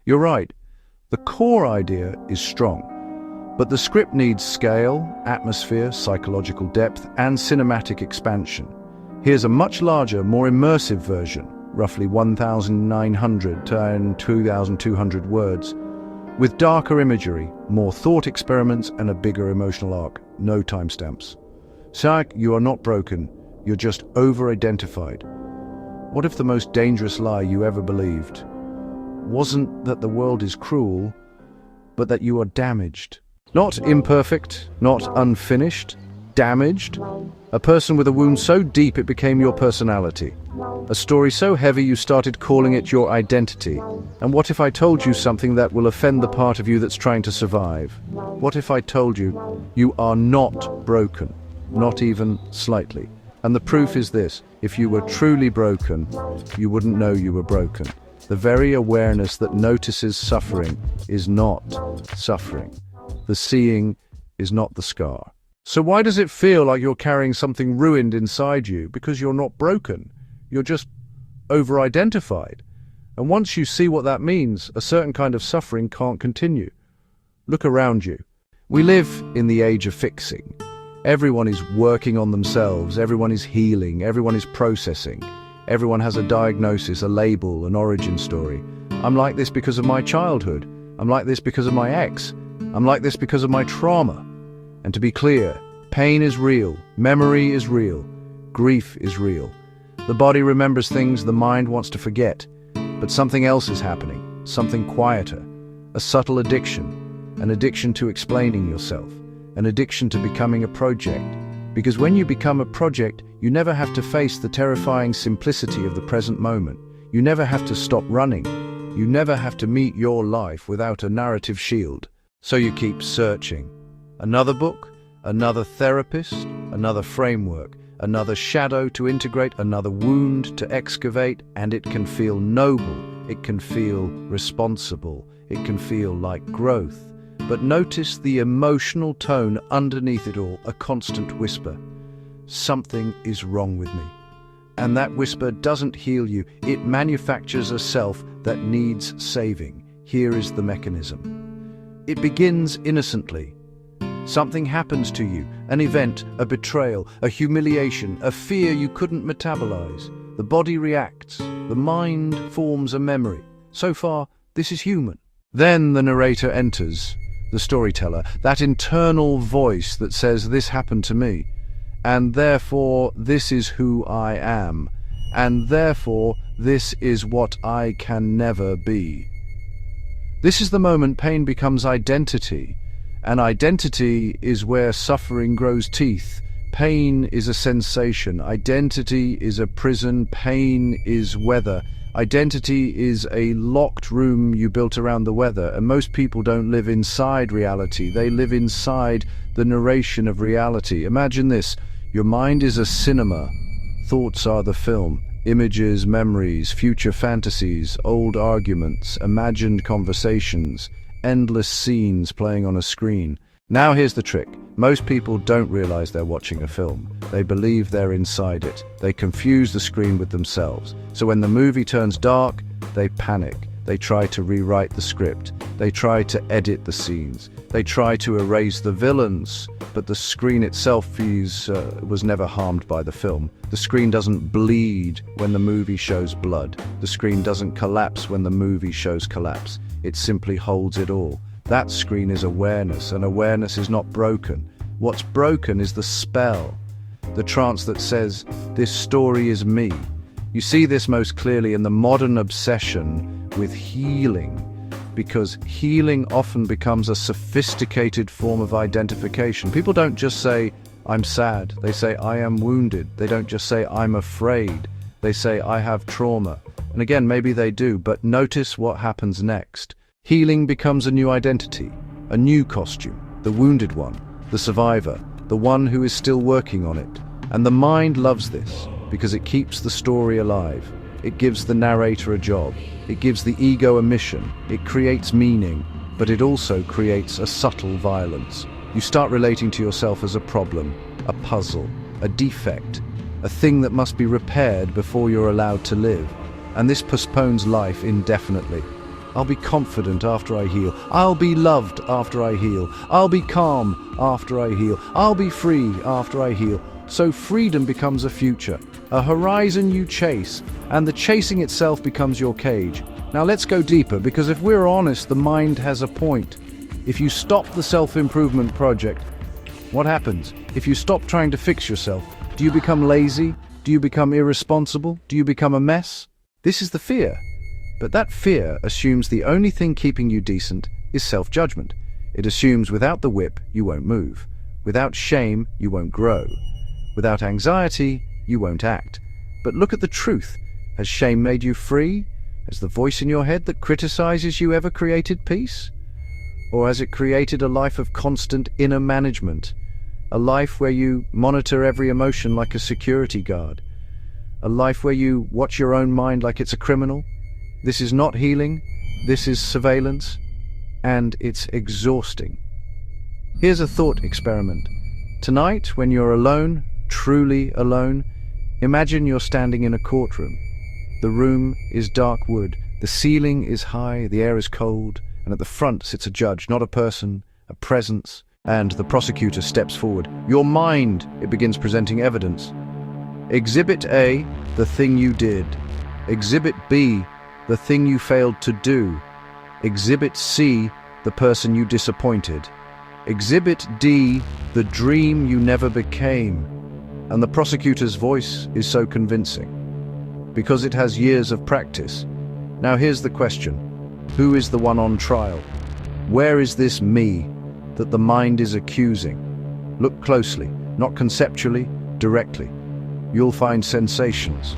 You're right, the core idea is strong, but the script needs scale, atmosphere, psychological depth, and cinematic expansion. Here's a much larger, more immersive version, roughly 1,900 to 2,200 words, with darker imagery, more thought experiments, and a bigger emotional arc. No timestamps. Sark, you are not broken, you're just over-identified. What if the most dangerous lie you ever believed wasn't that the world is cruel, but that you are damaged? Not imperfect, not unfinished, damaged. A person with a wound so deep it became your personality. A story so heavy you started calling it your identity. And what if I told you something that will offend the part of you that's trying to survive? What if I told you you are not broken, not even slightly? And the proof is this: if you were truly broken, you wouldn't know you were broken. The very awareness that notices suffering is not suffering. The seeing is not the scar. So why does it feel like you're carrying something ruined inside you? Because you're not broken. You're just over-identified. And once you see what that means, a certain kind of suffering can't continue. Look around you. We live in the age of fixing. Everyone is working on themselves. Everyone is healing. Everyone is processing. Everyone has a diagnosis, a label, an origin story. I'm like this because of my childhood. I'm like this because of my ex. I'm like this because of my trauma. And to be clear, pain is real, memory is real, grief is real. The body remembers things the mind wants to forget, but something else is happening, something quieter, a subtle addiction, an addiction to explaining yourself, an addiction to becoming a project. Because when you become a project, you never have to face the terrifying simplicity of the present moment. You never have to stop running. You never have to meet your life without a narrative shield. So you keep searching. Another book, another therapist, another framework, another shadow to integrate, another wound to excavate, and it can feel noble, it can feel responsible, it can feel like growth. But notice the emotional tone underneath it all, a constant whisper. Something is wrong with me. And that whisper doesn't heal you, it manufactures a self that needs saving. Here is the mechanism. It begins innocently. Something happens to you, an event, a betrayal, a humiliation, a fear you couldn't metabolize. The body reacts, the mind forms a memory. So far, this is human. Then the narrator enters, the storyteller, that internal voice that says, this happened to me, and therefore this is who I am, and therefore this is what I can never be. This is the moment pain becomes identity. And identity is where suffering grows teeth. Pain is a sensation. Identity is a prison. Pain is weather. Identity is a locked room you built around the weather. And most people don't live inside reality. They live inside the narration of reality. Imagine this. Your mind is a cinema. Thoughts are the film. Images, memories, future fantasies, old arguments, imagined conversations. Endless scenes playing on a screen. Now here's the trick. Most people don't realize they're watching a film. They believe they're inside it. They confuse the screen with themselves. So when the movie turns dark, they panic. They try to rewrite the script. They try to edit the scenes. They try to erase the villains. But the screen itself was never harmed by the film. The screen doesn't bleed when the movie shows blood. The screen doesn't collapse when the movie shows collapse. It simply holds it all. That screen is awareness, and awareness is not broken. What's broken is the spell, the trance that says, this story is me. You see this most clearly in the modern obsession with healing, because healing often becomes a sophisticated form of identification. People don't just say, I'm sad. They say, I am wounded. They don't just say, I'm afraid. They say, I have trauma. And again, maybe they do, but notice what happens next. Healing becomes a new identity, a new costume, the wounded one, the survivor, the one who is still working on it. And the mind loves this because it keeps the story alive. It gives the narrator a job. It gives the ego a mission. It creates meaning, but it also creates a subtle violence. You start relating to yourself as a problem, a puzzle, a defect, a thing that must be repaired before you're allowed to live. And this postpones life indefinitely. I'll be confident after I heal. I'll be loved after I heal. I'll be calm after I heal. I'll be free after I heal. So freedom becomes a future, a horizon you chase, and the chasing itself becomes your cage. Now let's go deeper, because if we're honest, the mind has a point. If you stop the self-improvement project, what happens? If you stop trying to fix yourself, do you become lazy? Do you become irresponsible? Do you become a mess? This is the fear. But that fear assumes the only thing keeping you decent is self-judgment. It assumes without the whip, you won't move. Without shame, you won't grow. Without anxiety, you won't act. But look at the truth. Has shame made you free? Has the voice in your head that criticizes you ever created peace? Or has it created a life of constant inner management? A life where you monitor every emotion like a security guard? A life where you watch your own mind like it's a criminal? This is not healing. This is surveillance. And it's exhausting. Here's a thought experiment. Tonight, when you're alone, truly alone, imagine you're standing in a courtroom. The room is dark wood, the ceiling is high, the air is cold, and at the front sits a judge, not a person, a presence, and the prosecutor steps forward. Your mind, it begins presenting evidence. Exhibit A, the thing you did. Exhibit B, the thing you failed to do. Exhibit C, the person you disappointed. Exhibit D, the dream you never became. And the prosecutor's voice is so convincing, because it has years of practice. Now here's the question. Who is the one on trial? Where is this me that the mind is accusing? Look closely, not conceptually, directly. You'll find sensations.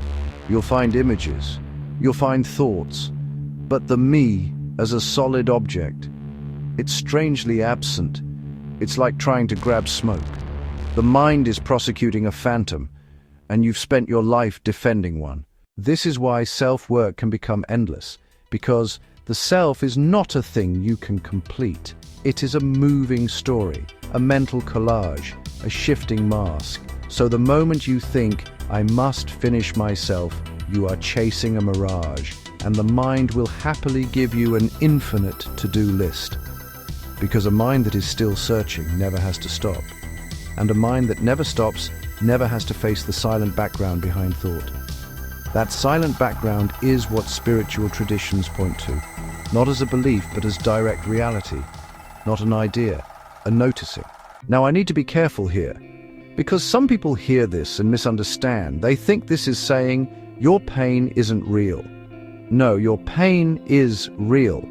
You'll find images. You'll find thoughts. But the me as a solid object, it's strangely absent. It's like trying to grab smoke. The mind is prosecuting a phantom, and you've spent your life defending one. This is why self-work can become endless, because the self is not a thing you can complete. It is a moving story, a mental collage, a shifting mask. So the moment you think, I must finish myself, you are chasing a mirage, and the mind will happily give you an infinite to-do list. Because a mind that is still searching never has to stop. And a mind that never stops never has to face the silent background behind thought. That silent background is what spiritual traditions point to, not as a belief but as direct reality, not an idea, a noticing. Now I need to be careful here, because some people hear this and misunderstand. They think this is saying, your pain isn't real. No, your pain is real,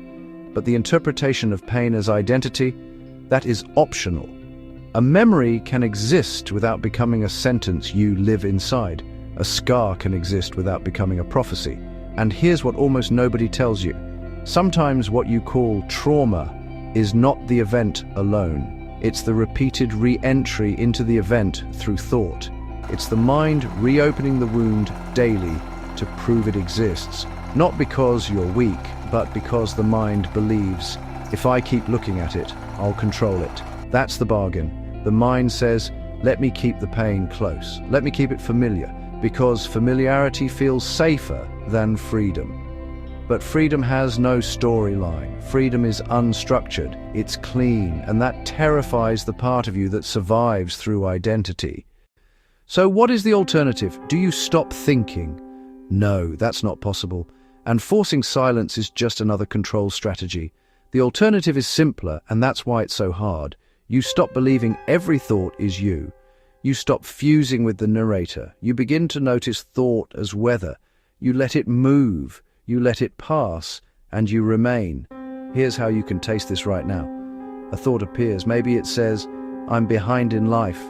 but the interpretation of pain as identity, that is optional. A memory can exist without becoming a sentence you live inside. A scar can exist without becoming a prophecy. And here's what almost nobody tells you. Sometimes what you call trauma is not the event alone. It's the repeated re-entry into the event through thought. It's the mind reopening the wound daily to prove it exists. Not because you're weak, but because the mind believes, if I keep looking at it, I'll control it. That's the bargain. The mind says, let me keep the pain close. Let me keep it familiar, because familiarity feels safer than freedom. But freedom has no storyline. Freedom is unstructured, it's clean, and that terrifies the part of you that survives through identity. So what is the alternative? Do you stop thinking? No, that's not possible. And forcing silence is just another control strategy. The alternative is simpler, and that's why it's so hard. You stop believing every thought is you. You stop fusing with the narrator. You begin to notice thought as weather. You let it move, you let it pass, and you remain. Here's how you can taste this right now. A thought appears. Maybe it says, I'm behind in life.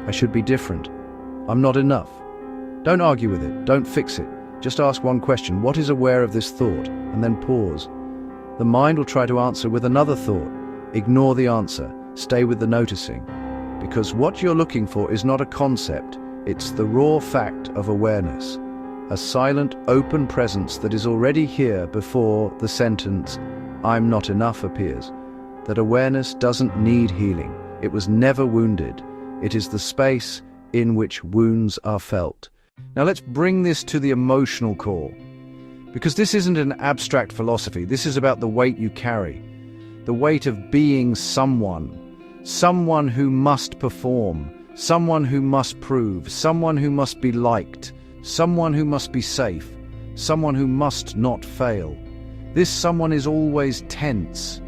I should be different. I'm not enough. Don't argue with it. Don't fix it. Just ask one question. What is aware of this thought? And then pause. The mind will try to answer with another thought. Ignore the answer. Stay with the noticing. Because what you're looking for is not a concept. It's the raw fact of awareness. A silent, open presence that is already here before the sentence, I'm not enough, appears. That awareness doesn't need healing. It was never wounded. It is the space in which wounds are felt. Now let's bring this to the emotional core. Because this isn't an abstract philosophy, this is about the weight you carry. The weight of being someone who must perform, someone who must prove, someone who must be liked, someone who must be safe, someone who must not fail. This someone is always tense,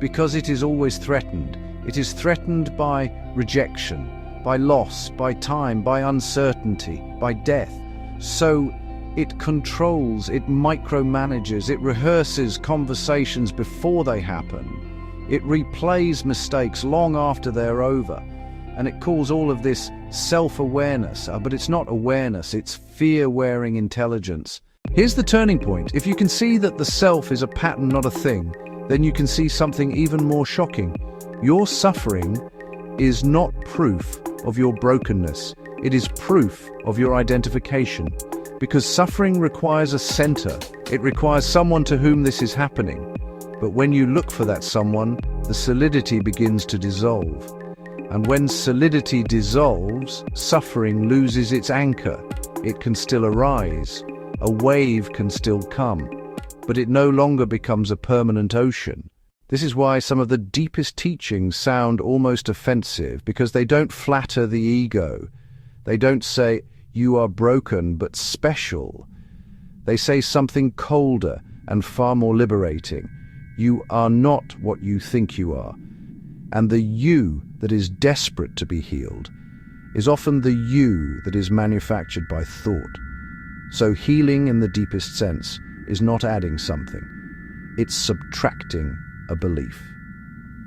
because it is always threatened. It is threatened by rejection, by loss, by time, by uncertainty, by death. So it controls, it micromanages, it rehearses conversations before they happen. It replays mistakes long after they're over. And it calls all of this self-awareness, but it's not awareness, it's fear-wearing intelligence. Here's the turning point. If you can see that the self is a pattern, not a thing, then you can see something even more shocking. Your suffering is not proof of your brokenness. It is proof of your identification. Because suffering requires a center. It requires someone to whom this is happening. But when you look for that someone, the solidity begins to dissolve. And when solidity dissolves, suffering loses its anchor. It can still arise. A wave can still come. But it no longer becomes a permanent ocean. This is why some of the deepest teachings sound almost offensive, because they don't flatter the ego. They don't say, "You are broken but special." They say something colder and far more liberating. You are not what you think you are. And the you that is desperate to be healed is often the you that is manufactured by thought. So healing in the deepest sense is not adding something. It's subtracting a belief.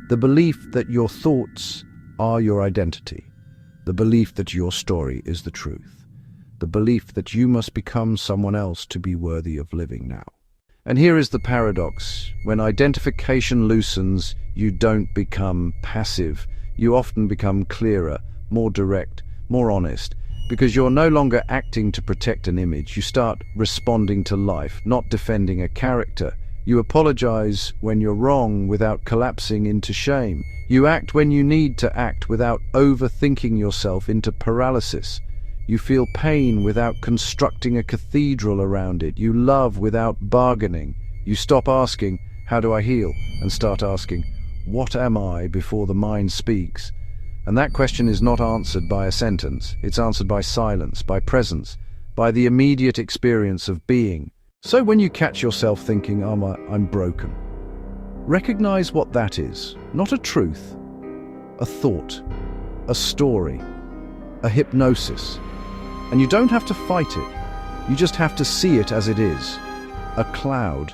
The belief that your thoughts are your identity. The belief that your story is the truth. The belief that you must become someone else to be worthy of living now. And here is the paradox. When identification loosens, you don't become passive. You often become clearer, more direct, more honest, because you're no longer acting to protect an image. You start responding to life, not defending a character. You apologize when you're wrong without collapsing into shame. You act when you need to act without overthinking yourself into paralysis. You feel pain without constructing a cathedral around it. You love without bargaining. You stop asking, "How do I heal?" and start asking, "What am I?" before the mind speaks. And that question is not answered by a sentence. It's answered by silence, by presence, by the immediate experience of being. So when you catch yourself thinking, I'm broken, recognize what that is. Not a truth, a thought, a story, a hypnosis. And you don't have to fight it. You just have to see it as it is. A cloud.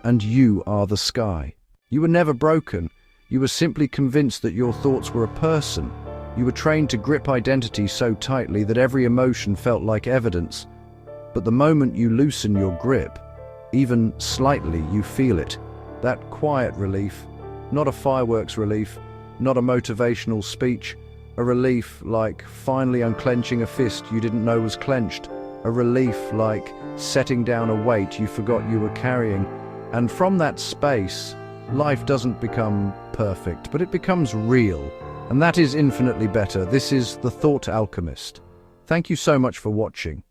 And you are the sky. You were never broken. You were simply convinced that your thoughts were a person. You were trained to grip identity so tightly that every emotion felt like evidence. But the moment you loosen your grip, even slightly, you feel it. That quiet relief. Not a fireworks relief. Not a motivational speech. A relief like finally unclenching a fist you didn't know was clenched. A relief like setting down a weight you forgot you were carrying. And from that space, life doesn't become perfect, but it becomes real. And that is infinitely better. This is the Thought Alchemist. Thank you so much for watching.